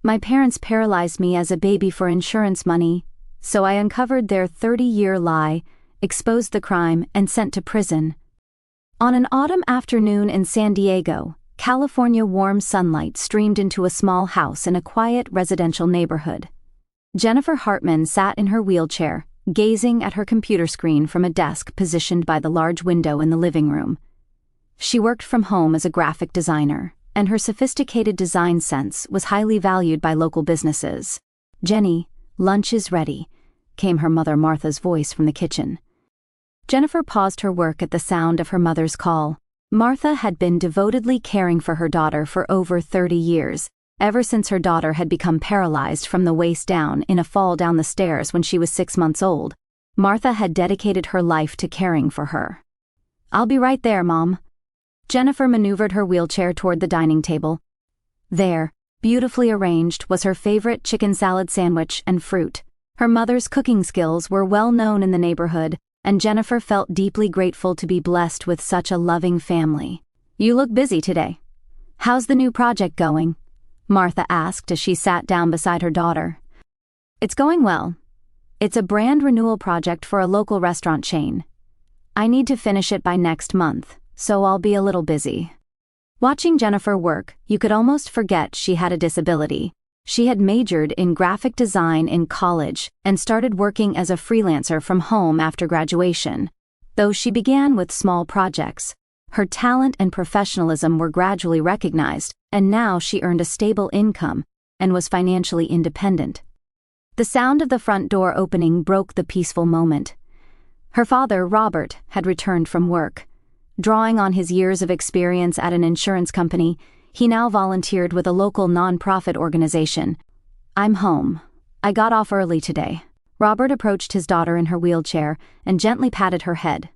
My parents paralyzed me as a baby for insurance money, so I uncovered their 30-year lie, exposed the crime, and sent to prison. On an autumn afternoon in San Diego, California, warm sunlight streamed into a small house in a quiet residential neighborhood. Jennifer Hartman sat in her wheelchair, gazing at her computer screen from a desk positioned by the large window in the living room. She worked from home as a graphic designer, and her sophisticated design sense was highly valued by local businesses. "Jenny, lunch is ready," came her mother Martha's voice from the kitchen. Jennifer paused her work at the sound of her mother's call. Martha had been devotedly caring for her daughter for over 30 years, ever since her daughter had become paralyzed from the waist down in a fall down the stairs when she was 6 months old. Martha had dedicated her life to caring for her. "I'll be right there, Mom." Jennifer maneuvered her wheelchair toward the dining table. There, beautifully arranged, was her favorite chicken salad sandwich and fruit. Her mother's cooking skills were well known in the neighborhood, and Jennifer felt deeply grateful to be blessed with such a loving family. "You look busy today. How's the new project going?" Martha asked as she sat down beside her daughter. "It's going well. It's a brand renewal project for a local restaurant chain. I need to finish it by next month, so I'll be a little busy." Watching Jennifer work, you could almost forget she had a disability. She had majored in graphic design in college and started working as a freelancer from home after graduation. Though she began with small projects, her talent and professionalism were gradually recognized, and now she earned a stable income and was financially independent. The sound of the front door opening broke the peaceful moment. Her father, Robert, had returned from work. Drawing on his years of experience at an insurance company, he now volunteered with a local non-profit organization. "I'm home. I got off early today." Robert approached his daughter in her wheelchair and gently patted her head.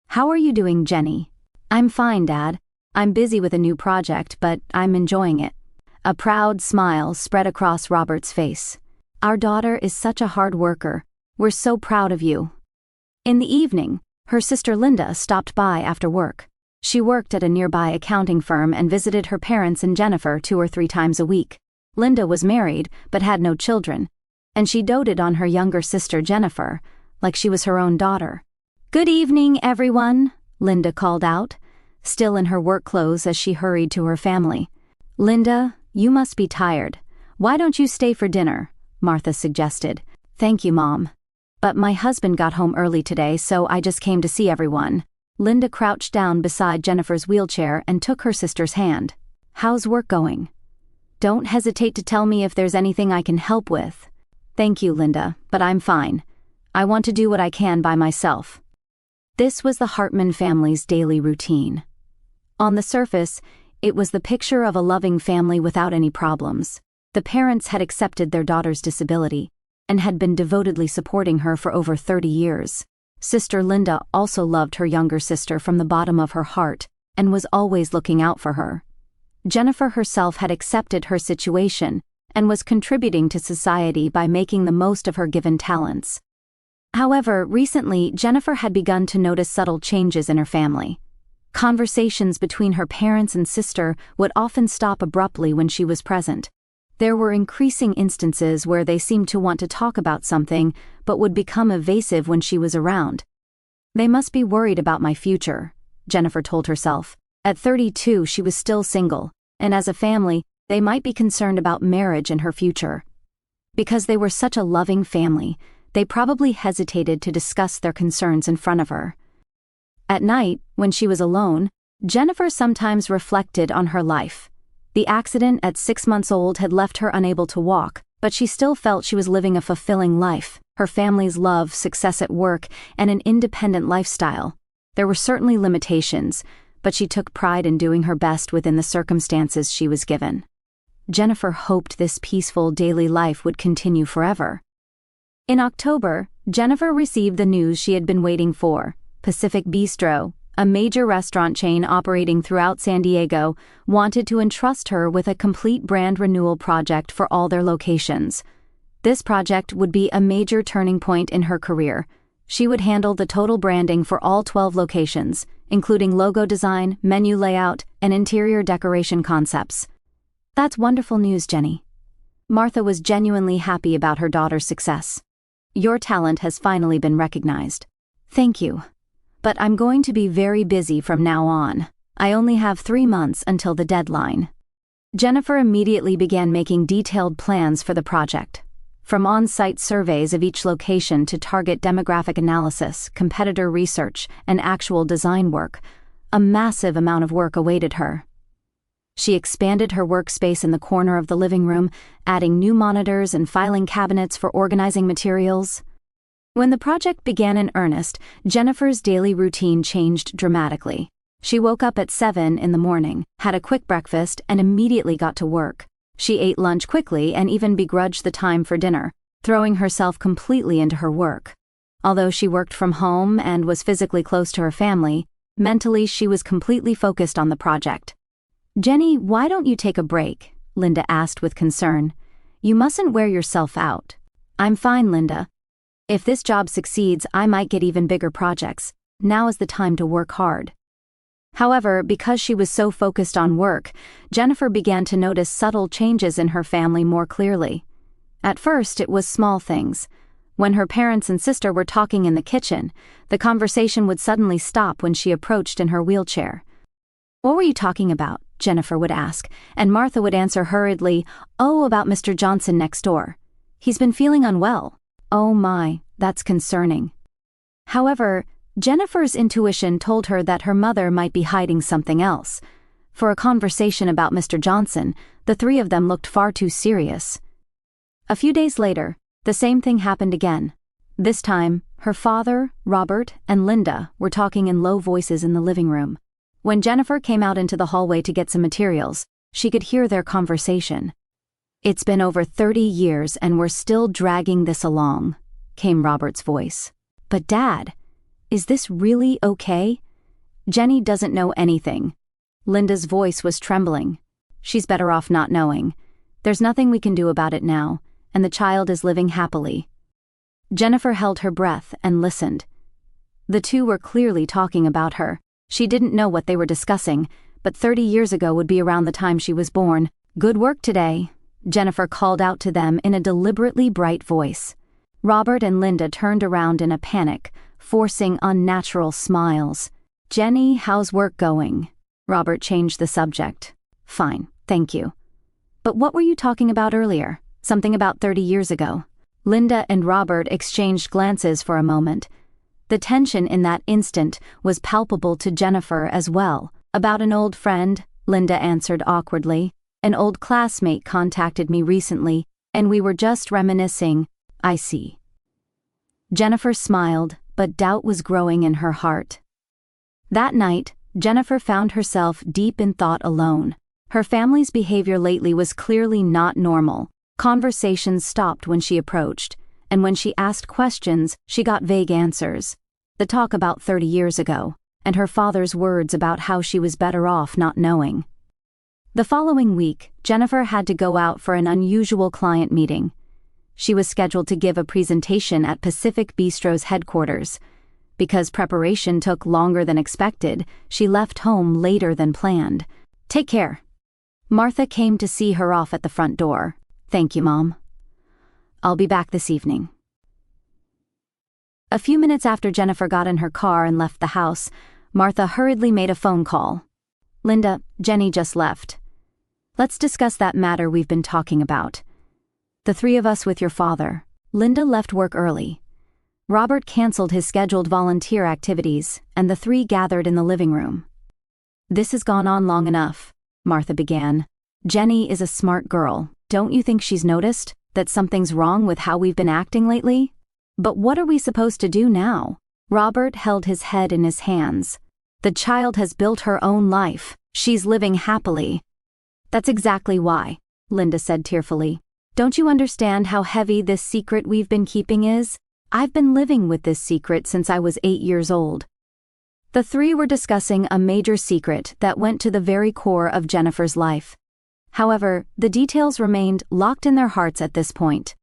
"How are you doing, Jenny?" "I'm fine, Dad. I'm busy with a new project, but I'm enjoying it." A proud smile spread across Robert's face. "Our daughter is such a hard worker. We're so proud of you." In the evening, her sister Linda stopped by after work. She worked at a nearby accounting firm and visited her parents and Jennifer 2 or 3 times a week. Linda was married but had no children, and she doted on her younger sister Jennifer, like she was her own daughter. "Good evening, everyone," Linda called out, still in her work clothes as she hurried to her family. "Linda, you must be tired. Why don't you stay for dinner?" Martha suggested. "Thank you, Mom. But my husband got home early today, so I just came to see everyone." Linda crouched down beside Jennifer's wheelchair and took her sister's hand. "How's work going? Don't hesitate to tell me if there's anything I can help with." "Thank you, Linda, but I'm fine. I want to do what I can by myself." This was the Hartman family's daily routine. On the surface, it was the picture of a loving family without any problems. The parents had accepted their daughter's disability and had been devotedly supporting her for over 30 years. Sister Linda also loved her younger sister from the bottom of her heart and was always looking out for her. Jennifer herself had accepted her situation and was contributing to society by making the most of her given talents. However, recently Jennifer had begun to notice subtle changes in her family. Conversations between her parents and sister would often stop abruptly when she was present. There were increasing instances where they seemed to want to talk about something but would become evasive when she was around. "They must be worried about my future," Jennifer told herself. At 32, she was still single, and as a family, they might be concerned about marriage and her future. Because they were such a loving family, they probably hesitated to discuss their concerns in front of her. At night, when she was alone, Jennifer sometimes reflected on her life. The accident at 6 months old had left her unable to walk, but she still felt she was living a fulfilling life, her family's love, success at work, and an independent lifestyle. There were certainly limitations, but she took pride in doing her best within the circumstances she was given. Jennifer hoped this peaceful daily life would continue forever. In October, Jennifer received the news she had been waiting for. Pacific Bistro, a major restaurant chain operating throughout San Diego, wanted to entrust her with a complete brand renewal project for all their locations. This project would be a major turning point in her career. She would handle the total branding for all 12 locations, including logo design, menu layout, and interior decoration concepts. "That's wonderful news, Jenny. Martha was genuinely happy about her daughter's success. "Your talent has finally been recognized." "Thank you. But I'm going to be very busy from now on. I only have 3 months until the deadline." Jennifer immediately began making detailed plans for the project. From on-site surveys of each location to target demographic analysis, competitor research, and actual design work, a massive amount of work awaited her. She expanded her workspace in the corner of the living room, adding new monitors and filing cabinets for organizing materials. When the project began in earnest, Jennifer's daily routine changed dramatically. She woke up at 7 in the morning, had a quick breakfast, and immediately got to work. She ate lunch quickly and even begrudged the time for dinner, throwing herself completely into her work. Although she worked from home and was physically close to her family, mentally she was completely focused on the project. "Jenny, why don't you take a break?" Linda asked with concern. "You mustn't wear yourself out." "I'm fine, Linda. If this job succeeds, I might get even bigger projects. Now is the time to work hard." However, because she was so focused on work, Jennifer began to notice subtle changes in her family more clearly. At first, it was small things. When her parents and sister were talking in the kitchen, the conversation would suddenly stop when she approached in her wheelchair. "What were you talking about?" Jennifer would ask, and Martha would answer hurriedly, "Oh, about Mr. Johnson next door. He's been feeling unwell." "Oh my, that's concerning." However, Jennifer's intuition told her that her mother might be hiding something else. For a conversation about Mr. Johnson, the three of them looked far too serious. A few days later, the same thing happened again. This time, her father, Robert, and Linda were talking in low voices in the living room. When Jennifer came out into the hallway to get some materials, she could hear their conversation. "It's been over 30 years and we're still dragging this along," came Robert's voice. "But Dad, is this really okay? Jenny doesn't know anything." Linda's voice was trembling. "She's better off not knowing. There's nothing we can do about it now, and the child is living happily." Jennifer held her breath and listened. The two were clearly talking about her. She didn't know what they were discussing, but 30 years ago would be around the time she was born. "Good work today," Jennifer called out to them in a deliberately bright voice. Robert and Linda turned around in a panic, forcing unnatural smiles. "Jenny, how's work going?" Robert changed the subject. "Fine, thank you." "But what were you talking about earlier? Something about 30 years ago." Linda and Robert exchanged glances for a moment. The tension in that instant was palpable to Jennifer as well. "About an old friend," Linda answered awkwardly. "An old classmate contacted me recently, and we were just reminiscing." "I see." Jennifer smiled, but doubt was growing in her heart. That night, Jennifer found herself deep in thought alone. Her family's behavior lately was clearly not normal. Conversations stopped when she approached, and when she asked questions, she got vague answers. The talk about 30 years ago, and her father's words about how she was better off not knowing. The following week, Jennifer had to go out for an unusual client meeting. She was scheduled to give a presentation at Pacific Bistro's headquarters. Because preparation took longer than expected, she left home later than planned. "Take care." Martha came to see her off at the front door. "Thank you, Mom. I'll be back this evening." A few minutes after Jennifer got in her car and left the house, Martha hurriedly made a phone call. "Linda, Jenny just left. Let's discuss that matter we've been talking about. The three of us with your father." Linda left work early. Robert canceled his scheduled volunteer activities, and the three gathered in the living room. "This has gone on long enough," Martha began. "Jenny is a smart girl. Don't you think she's noticed that something's wrong with how we've been acting lately? But what are we supposed to do now?" Robert held his head in his hands. "The child has built her own life. She's living happily." "That's exactly why," Linda said tearfully. "Don't you understand how heavy this secret we've been keeping is? I've been living with this secret since I was 8 years old." The three were discussing a major secret that went to the very core of Jennifer's life. However, the details remained locked in their hearts at this point.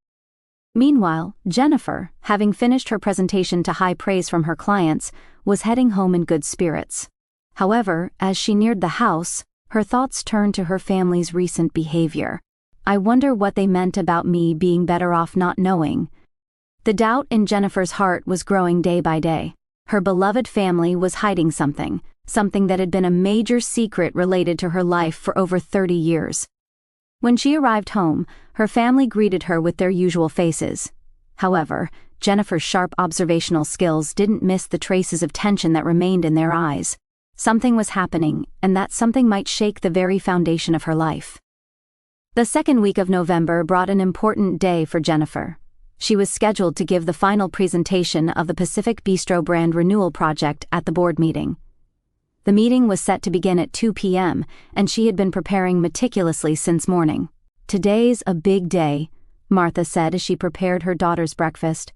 Meanwhile, Jennifer, having finished her presentation to high praise from her clients, was heading home in good spirits. However, as she neared the house, her thoughts turned to her family's recent behavior. I wonder what they meant about me being better off not knowing. The doubt in Jennifer's heart was growing day by day. Her beloved family was hiding something that had been a major secret related to her life for over 30 years. When she arrived home, her family greeted her with their usual faces. However, Jennifer's sharp observational skills didn't miss the traces of tension that remained in their eyes. Something was happening, and that something might shake the very foundation of her life. The second week of November brought an important day for Jennifer. She was scheduled to give the final presentation of the Pacific Bistro brand renewal project at the board meeting. The meeting was set to begin at 2 p.m., and she had been preparing meticulously since morning. "Today's a big day," Martha said as she prepared her daughter's breakfast.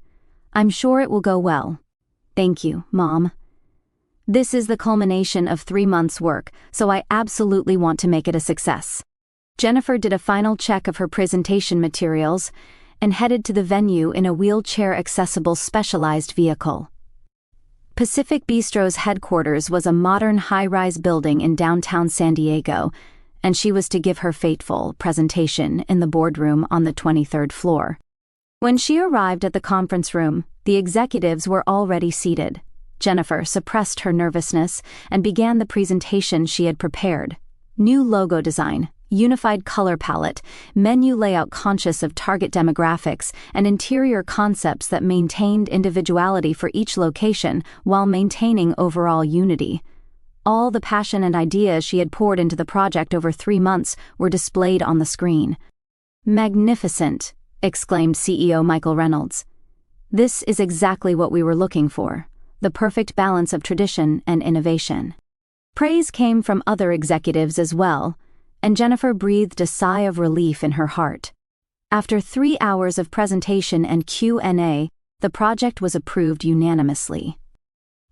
"I'm sure it will go well." "Thank you, Mom. This is the culmination of 3 months' work, so I absolutely want to make it a success." Jennifer did a final check of her presentation materials and headed to the venue in a wheelchair-accessible specialized vehicle. Pacific Bistro's headquarters was a modern high-rise building in downtown San Diego, and she was to give her fateful presentation in the boardroom on the 23rd floor. When she arrived at the conference room, the executives were already seated. Jennifer suppressed her nervousness and began the presentation she had prepared. New logo design, unified color palette, menu layout conscious of target demographics, and interior concepts that maintained individuality for each location while maintaining overall unity. All the passion and ideas she had poured into the project over 3 months were displayed on the screen. "Magnificent," exclaimed CEO Michael Reynolds. "This is exactly what we were looking for, the perfect balance of tradition and innovation." Praise came from other executives as well, and Jennifer breathed a sigh of relief in her heart. After 3 hours of presentation and Q&A, the project was approved unanimously.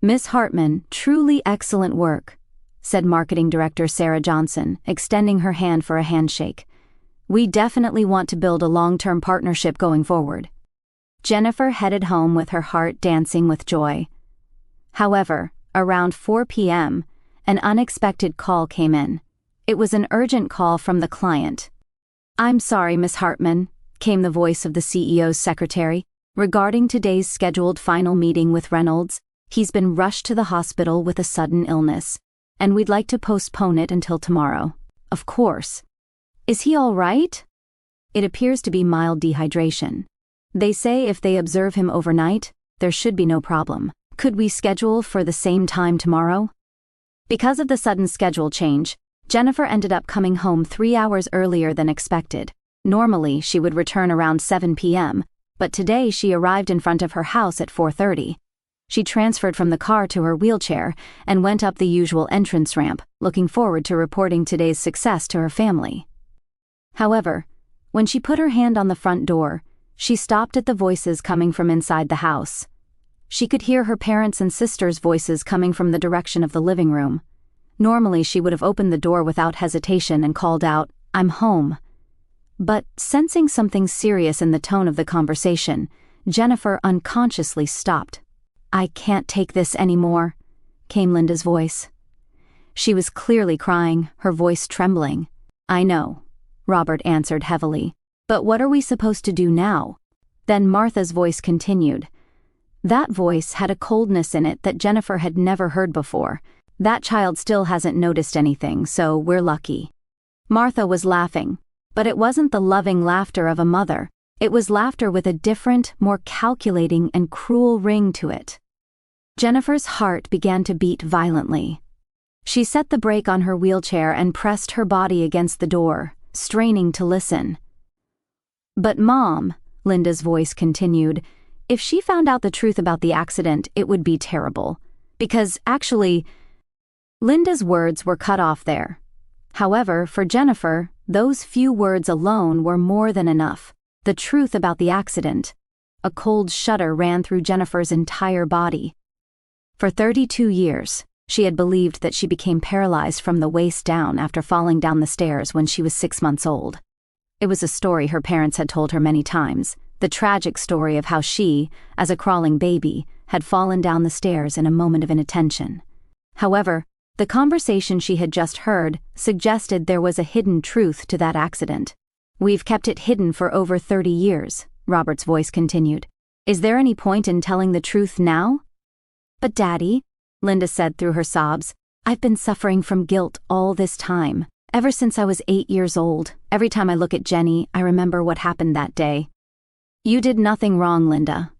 "Miss Hartman, truly excellent work," said Marketing Director Sarah Johnson, extending her hand for a handshake. "We definitely want to build a long-term partnership going forward." Jennifer headed home with her heart dancing with joy. However, around 4 p.m., an unexpected call came in. It was an urgent call from the client. "I'm sorry, Miss Hartman," came the voice of the CEO's secretary. "Regarding today's scheduled final meeting with Reynolds, he's been rushed to the hospital with a sudden illness, and we'd like to postpone it until tomorrow." "Of course. Is he all right?" "It appears to be mild dehydration. They say if they observe him overnight, there should be no problem. Could we schedule for the same time tomorrow?" Because of the sudden schedule change, Jennifer ended up coming home 3 hours earlier than expected. Normally, she would return around 7 p.m., but today she arrived in front of her house at 4:30. She transferred from the car to her wheelchair and went up the usual entrance ramp, looking forward to reporting today's success to her family. However, when she put her hand on the front door, she stopped at the voices coming from inside the house. She could hear her parents' and sisters' voices coming from the direction of the living room. Normally, she would have opened the door without hesitation and called out, "I'm home." But sensing something serious in the tone of the conversation, Jennifer unconsciously stopped. "I can't take this anymore," came Linda's voice. She was clearly crying, her voice trembling. "I know," Robert answered heavily. "But what are we supposed to do now?" Then Martha's voice continued. That voice had a coldness in it that Jennifer had never heard before. "That child still hasn't noticed anything, so we're lucky." Martha was laughing, but it wasn't the loving laughter of a mother. It was laughter with a different, more calculating and cruel ring to it. Jennifer's heart began to beat violently. She set the brake on her wheelchair and pressed her body against the door, straining to listen. "But Mom," Linda's voice continued, "if she found out the truth about the accident, it would be terrible. Because actually..." Linda's words were cut off there. However, for Jennifer, those few words alone were more than enough. The truth about the accident. A cold shudder ran through Jennifer's entire body. For 32 years, she had believed that she became paralyzed from the waist down after falling down the stairs when she was 6 months old. It was a story her parents had told her many times, the tragic story of how she, as a crawling baby, had fallen down the stairs in a moment of inattention. However, the conversation she had just heard suggested there was a hidden truth to that accident. We've kept it hidden for over 30 years, Robert's voice continued. Is there any point in telling the truth now? But Daddy, Linda said through her sobs, I've been suffering from guilt all this time. Ever since I was 8 years old, every time I look at Jenny, I remember what happened that day. You did nothing wrong, Linda.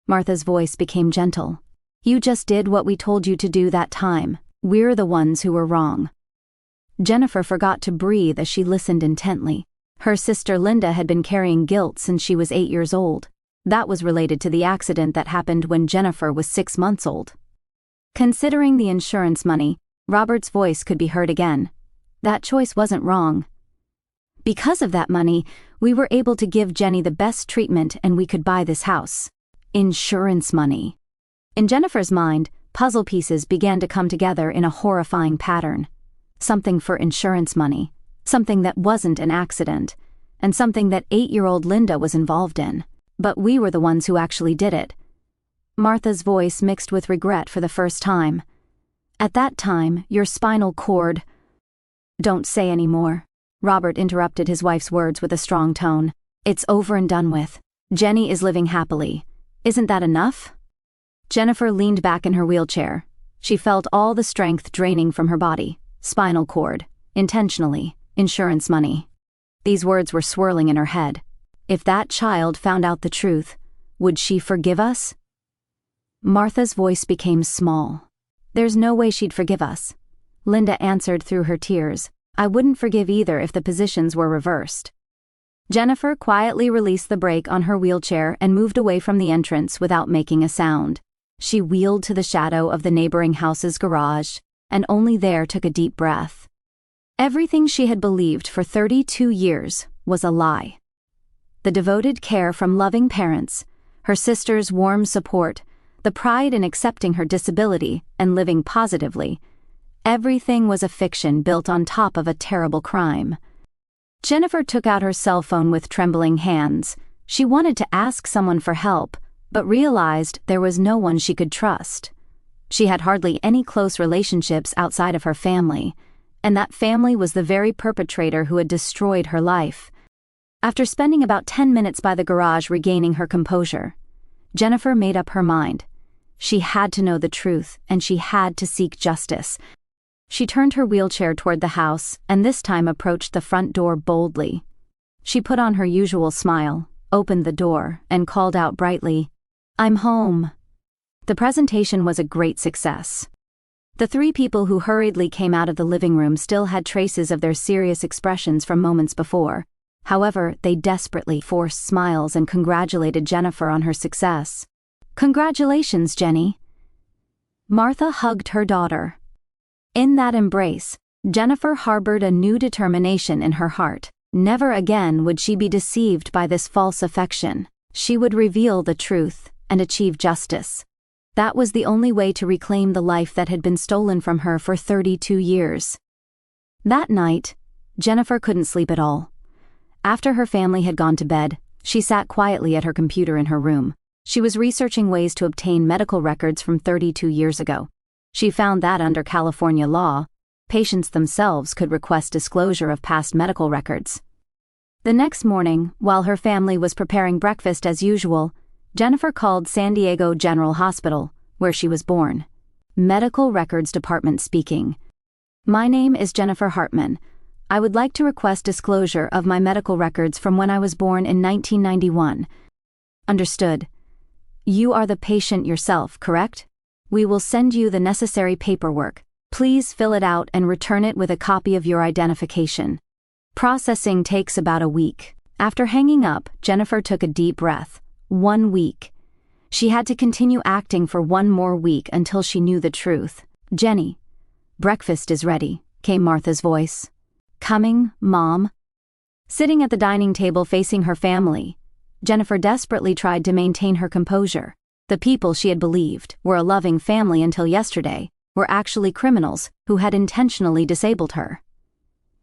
Martha's voice became gentle. You just did what we told you to do that time. We're the ones who were wrong. Jennifer forgot to breathe as she listened intently. Her sister Linda had been carrying guilt since she was 8 years old. That was related to the accident that happened when Jennifer was 6 months old. Considering the insurance money, Robert's voice could be heard again. That choice wasn't wrong. Because of that money, we were able to give Jenny the best treatment and we could buy this house. Insurance money. In Jennifer's mind, puzzle pieces began to come together in a horrifying pattern. Something for insurance money, something that wasn't an accident, and something that 8-year-old Linda was involved in. But we were the ones who actually did it. Martha's voice mixed with regret for the first time. At that time, your spinal cord... Don't say any more. Robert interrupted his wife's words with a strong tone. It's over and done with. Jenny is living happily. Isn't that enough? Jennifer leaned back in her wheelchair. She felt all the strength draining from her body. Spinal cord. Intentionally. Insurance money. These words were swirling in her head. If that child found out the truth, would she forgive us? Martha's voice became small. There's no way she'd forgive us. Linda answered through her tears. I wouldn't forgive either if the positions were reversed. Jennifer quietly released the brake on her wheelchair and moved away from the entrance without making a sound. She wheeled to the shadow of the neighboring house's garage, and only there took a deep breath. Everything she had believed for 32 years was a lie. The devoted care from loving parents, her sister's warm support, the pride in accepting her disability and living positively, everything was a fiction built on top of a terrible crime. Jennifer took out her cell phone with trembling hands. She wanted to ask someone for help, but realized there was no one she could trust. She had hardly any close relationships outside of her family, and that family was the very perpetrator who had destroyed her life. After spending about 10 minutes by the garage regaining her composure, Jennifer made up her mind. She had to know the truth, and she had to seek justice. She turned her wheelchair toward the house, and this time approached the front door boldly. She put on her usual smile, opened the door, and called out brightly, I'm home. The presentation was a great success. The 3 people who hurriedly came out of the living room still had traces of their serious expressions from moments before. However, they desperately forced smiles and congratulated Jennifer on her success. Congratulations, Jenny. Martha hugged her daughter. In that embrace, Jennifer harbored a new determination in her heart. Never again would she be deceived by this false affection. She would reveal the truth and achieve justice. That was the only way to reclaim the life that had been stolen from her for 32 years. That night, Jennifer couldn't sleep at all. After her family had gone to bed, she sat quietly at her computer in her room. She was researching ways to obtain medical records from 32 years ago. She found that under California law, patients themselves could request disclosure of past medical records. The next morning, while her family was preparing breakfast as usual, Jennifer called San Diego General Hospital, where she was born. Medical Records Department speaking. My name is Jennifer Hartman. I would like to request disclosure of my medical records from when I was born in 1991. Understood. You are the patient yourself, correct? We will send you the necessary paperwork. Please fill it out and return it with a copy of your identification. Processing takes about a week. After hanging up, Jennifer took a deep breath. 1 week. She had to continue acting for 1 more week until she knew the truth. Jenny, breakfast is ready, came Martha's voice. Coming, Mom. Sitting at the dining table facing her family, Jennifer desperately tried to maintain her composure. The people she had believed were a loving family until yesterday were actually criminals who had intentionally disabled her.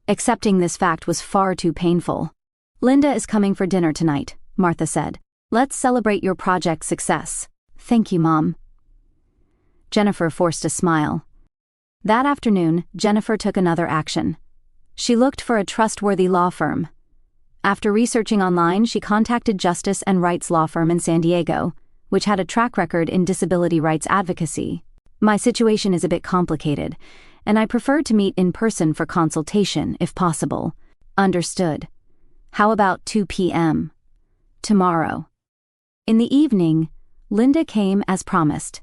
Accepting this fact was far too painful. Linda is coming for dinner tonight, Martha said. Let's celebrate your project's success. Thank you, Mom. Jennifer forced a smile. That afternoon, Jennifer took another action. She looked for a trustworthy law firm. After researching online, she contacted Justice and Rights law firm in San Diego, which had a track record in disability rights advocacy. My situation is a bit complicated, and I prefer to meet in person for consultation, if possible. Understood. How about 2 p.m. tomorrow? In the evening, Linda came as promised.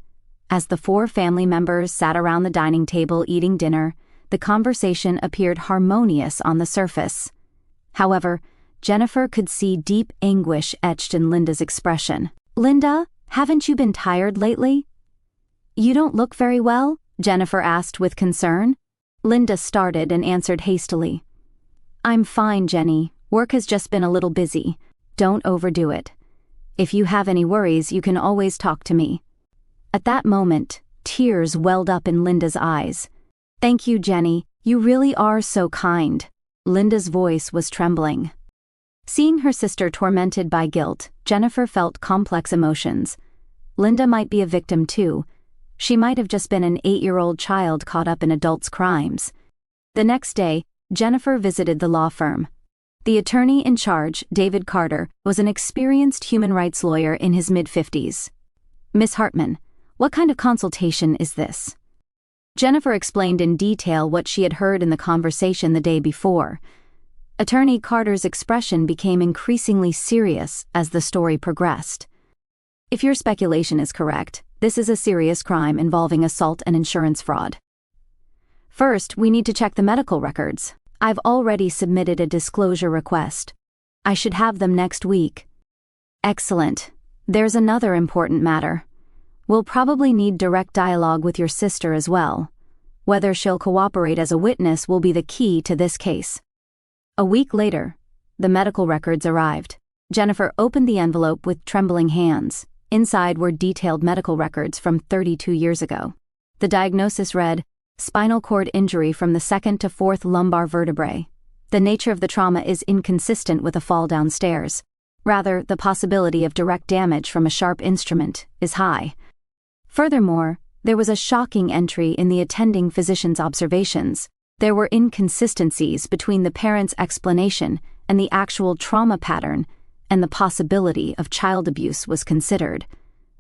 As the 4 family members sat around the dining table eating dinner, the conversation appeared harmonious on the surface. However, Jennifer could see deep anguish etched in Linda's expression. "Linda, haven't you been tired lately?" "You don't look very well?" Jennifer asked with concern. Linda started and answered hastily. "I'm fine, Jenny. Work has just been a little busy. Don't overdo it. If you have any worries, you can always talk to me." At that moment, tears welled up in Linda's eyes. "Thank you, Jenny. You really are so kind." Linda's voice was trembling. Seeing her sister tormented by guilt, Jennifer felt complex emotions. Linda might be a victim too. She might have just been an 8-year-old child caught up in adults' crimes. The next day, Jennifer visited the law firm. The attorney in charge, David Carter, was an experienced human rights lawyer in his mid-50s. "Miss Hartman, what kind of consultation is this?" Jennifer explained in detail what she had heard in the conversation the day before. Attorney Carter's expression became increasingly serious as the story progressed. "If your speculation is correct, this is a serious crime involving assault and insurance fraud. First, we need to check the medical records. I've already submitted a disclosure request. I should have them next week." "Excellent. There's another important matter. We'll probably need direct dialogue with your sister as well. Whether she'll cooperate as a witness will be the key to this case." A week later, the medical records arrived. Jennifer opened the envelope with trembling hands. Inside were detailed medical records from 32 years ago. The diagnosis read, spinal cord injury from the 2nd to 4th lumbar vertebrae. The nature of the trauma is inconsistent with a fall downstairs. Rather, the possibility of direct damage from a sharp instrument is high. Furthermore, there was a shocking entry in the attending physician's observations. There were inconsistencies between the parent's explanation and the actual trauma pattern, and the possibility of child abuse was considered.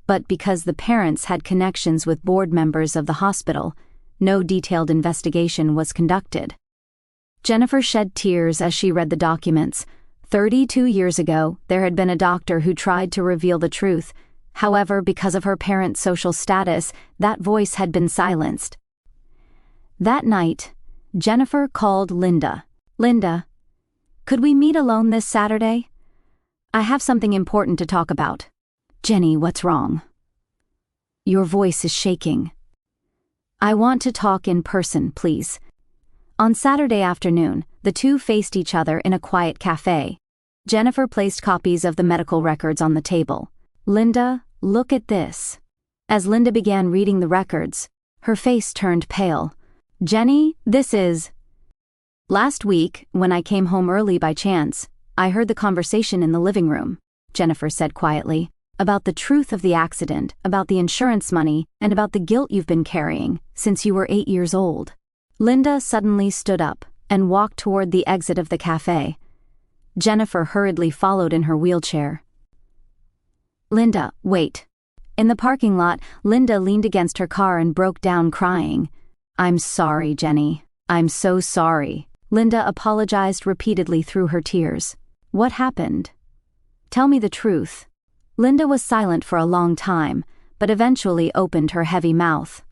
But because the parents had connections with board members of the hospital, no detailed investigation was conducted. Jennifer shed tears as she read the documents. 32 years ago, there had been a doctor who tried to reveal the truth. However, because of her parents' social status, that voice had been silenced. That night, Jennifer called Linda. "Linda, could we meet alone this Saturday? I have something important to talk about." "Jenny, what's wrong?" "Your voice is shaking." "I want to talk in person, please." On Saturday afternoon, the two faced each other in a quiet cafe. Jennifer placed copies of the medical records on the table. "Linda, look at this." As Linda began reading the records, her face turned pale. "Jenny, this is..." "Last week, when I came home early by chance, I heard the conversation in the living room," Jennifer said quietly, "about the truth of the accident, about the insurance money, and about the guilt you've been carrying since you were 8 years old." Linda suddenly stood up and walked toward the exit of the cafe. Jennifer hurriedly followed in her wheelchair. "Linda, wait." In the parking lot, Linda leaned against her car and broke down crying. "I'm sorry, Jenny. I'm so sorry." Linda apologized repeatedly through her tears. "What happened? Tell me the truth." Linda was silent for a long time, but eventually opened her heavy mouth.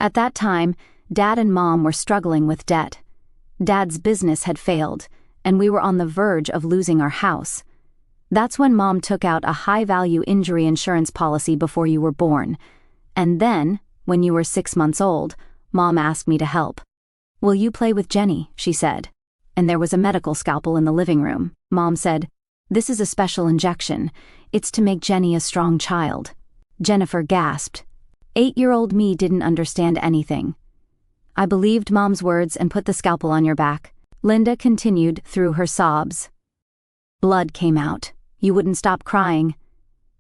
At that time, Dad and Mom were struggling with debt. Dad's business had failed, and we were on the verge of losing our house. That's when Mom took out a high-value injury insurance policy before you were born. And then, when you were 6 months old, Mom asked me to help. "Will you play with Jenny?" she said. And there was a medical scalpel in the living room. Mom said, "This is a special injection. It's to make Jenny a strong child." Jennifer gasped. 8-year-old me didn't understand anything. "I believed Mom's words and put the scalpel on your back." Linda continued through her sobs. "Blood came out. You wouldn't stop crying.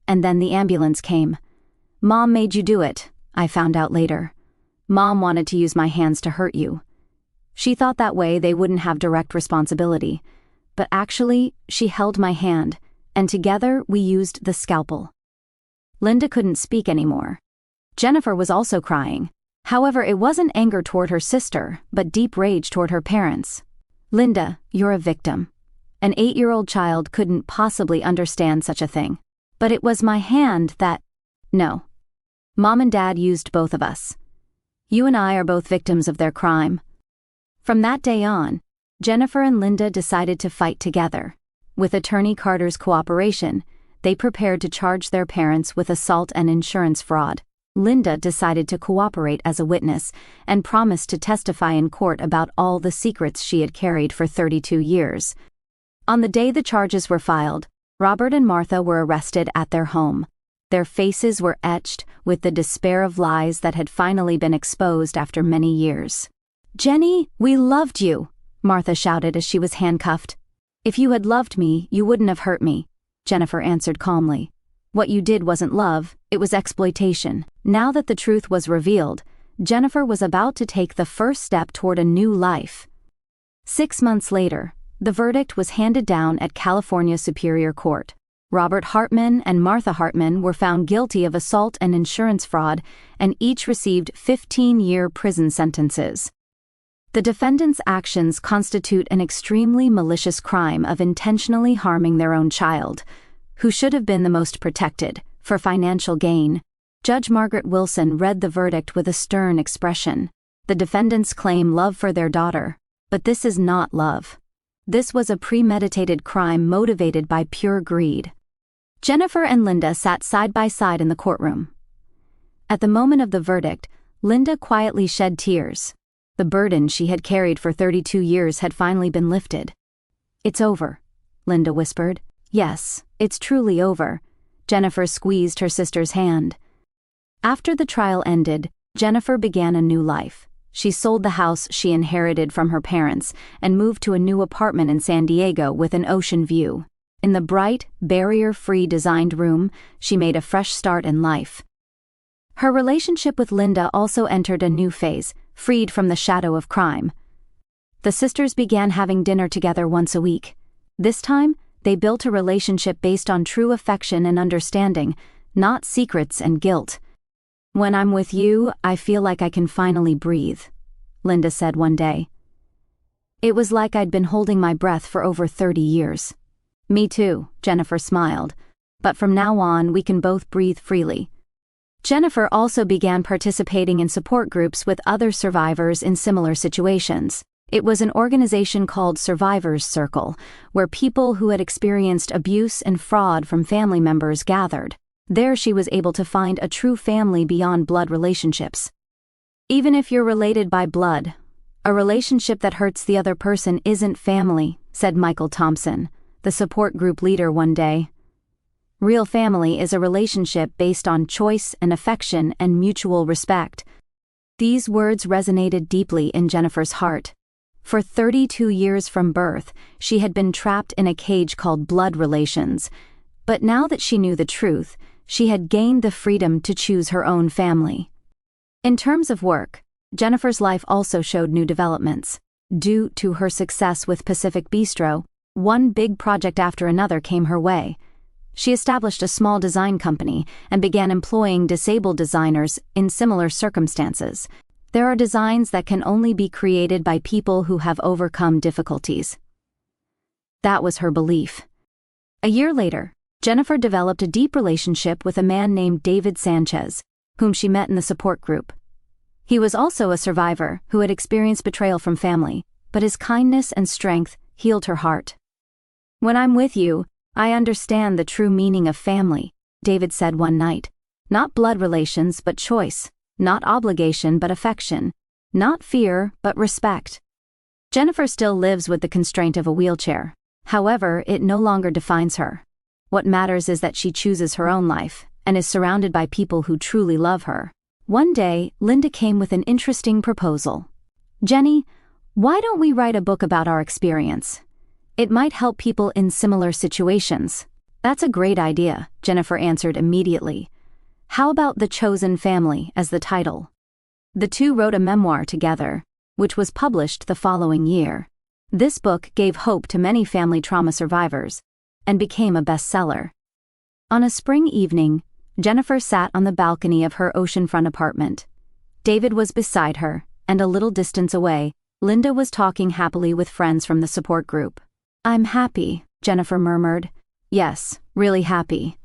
And then the ambulance came. Mom made you do it, I found out later. Mom wanted to use my hands to hurt you. She thought that way they wouldn't have direct responsibility. but actually, she held my hand, and together we used the scalpel. Linda couldn't speak anymore. Jennifer was also crying. However, it wasn't anger toward her sister, but deep rage toward her parents. Linda, you're a victim. An 8-year-old child couldn't possibly understand such a thing. But it was my hand that... No. Mom and Dad used both of us. You and I are both victims of their crime. From that day on, Jennifer and Linda decided to fight together. With Attorney Carter's cooperation, they prepared to charge their parents with assault and insurance fraud. Linda decided to cooperate as a witness and promised to testify in court about all the secrets she had carried for 32 years. On the day the charges were filed, Robert and Martha were arrested at their home. Their faces were etched with the despair of lies that had finally been exposed after many years. "Jenny, we loved you," Martha shouted as she was handcuffed. "If you had loved me, you wouldn't have hurt me," Jennifer answered calmly. "What you did wasn't love, it was exploitation." Now that the truth was revealed, Jennifer was about to take the first step toward a new life. 6 months later, the verdict was handed down at California Superior Court. Robert Hartman and Martha Hartman were found guilty of assault and insurance fraud, and each received 15-year prison sentences. The defendants' actions constitute an extremely malicious crime of intentionally harming their own child, who should have been the most protected, for financial gain. Judge Margaret Wilson read the verdict with a stern expression. The defendants claim love for their daughter, but this is not love. This was a premeditated crime motivated by pure greed. Jennifer and Linda sat side by side in the courtroom. At the moment of the verdict, Linda quietly shed tears. The burden she had carried for 32 years had finally been lifted. "It's over," Linda whispered. "Yes, it's truly over." Jennifer squeezed her sister's hand. After the trial ended, Jennifer began a new life. She sold the house she inherited from her parents and moved to a new apartment in San Diego with an ocean view. In the bright, barrier-free designed room, she made a fresh start in life. Her relationship with Linda also entered a new phase, freed from the shadow of crime. The sisters began having dinner together once a week. This time, they built a relationship based on true affection and understanding, not secrets and guilt. "When I'm with you, I feel like I can finally breathe," Linda said one day. "It was like I'd been holding my breath for over 30 years. "Me too," Jennifer smiled. "But from now on, we can both breathe freely." Jennifer also began participating in support groups with other survivors in similar situations. It was an organization called Survivors Circle, where people who had experienced abuse and fraud from family members gathered. There she was able to find a true family beyond blood relationships. "Even if you're related by blood, a relationship that hurts the other person isn't family," said Michael Thompson, the support group leader, one day. "Real family is a relationship based on choice and affection and mutual respect." These words resonated deeply in Jennifer's heart. For 32 years from birth, she had been trapped in a cage called blood relations. But now that she knew the truth, she had gained the freedom to choose her own family. In terms of work, Jennifer's life also showed new developments. Due to her success with Pacific Bistro, one big project after another came her way. She established a small design company and began employing disabled designers in similar circumstances. There are designs that can only be created by people who have overcome difficulties. That was her belief. A year later, Jennifer developed a deep relationship with a man named David Sanchez, whom she met in the support group. He was also a survivor who had experienced betrayal from family, but his kindness and strength healed her heart. "When I'm with you, I understand the true meaning of family," David said one night. "Not blood relations, but choice. Not obligation, but affection. Not fear, but respect." Jennifer still lives with the constraint of a wheelchair. However, it no longer defines her. What matters is that she chooses her own life and is surrounded by people who truly love her. One day, Linda came with an interesting proposal. "Jenny, why don't we write a book about our experience? It might help people in similar situations." "That's a great idea," Jennifer answered immediately. "How about The Chosen Family as the title?" The two wrote a memoir together, which was published the following year. This book gave hope to many family trauma survivors and became a bestseller. On a spring evening, Jennifer sat on the balcony of her oceanfront apartment. David was beside her, and a little distance away, Linda was talking happily with friends from the support group. "I'm happy," Jennifer murmured. "Yes, really happy."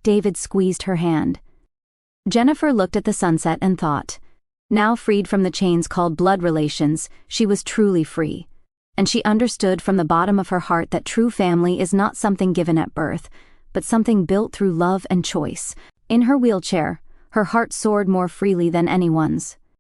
David squeezed her hand. Jennifer looked at the sunset and thought, now freed from the chains called blood relations, she was truly free. And she understood from the bottom of her heart that true family is not something given at birth, but something built through love and choice. In her wheelchair, her heart soared more freely than anyone's.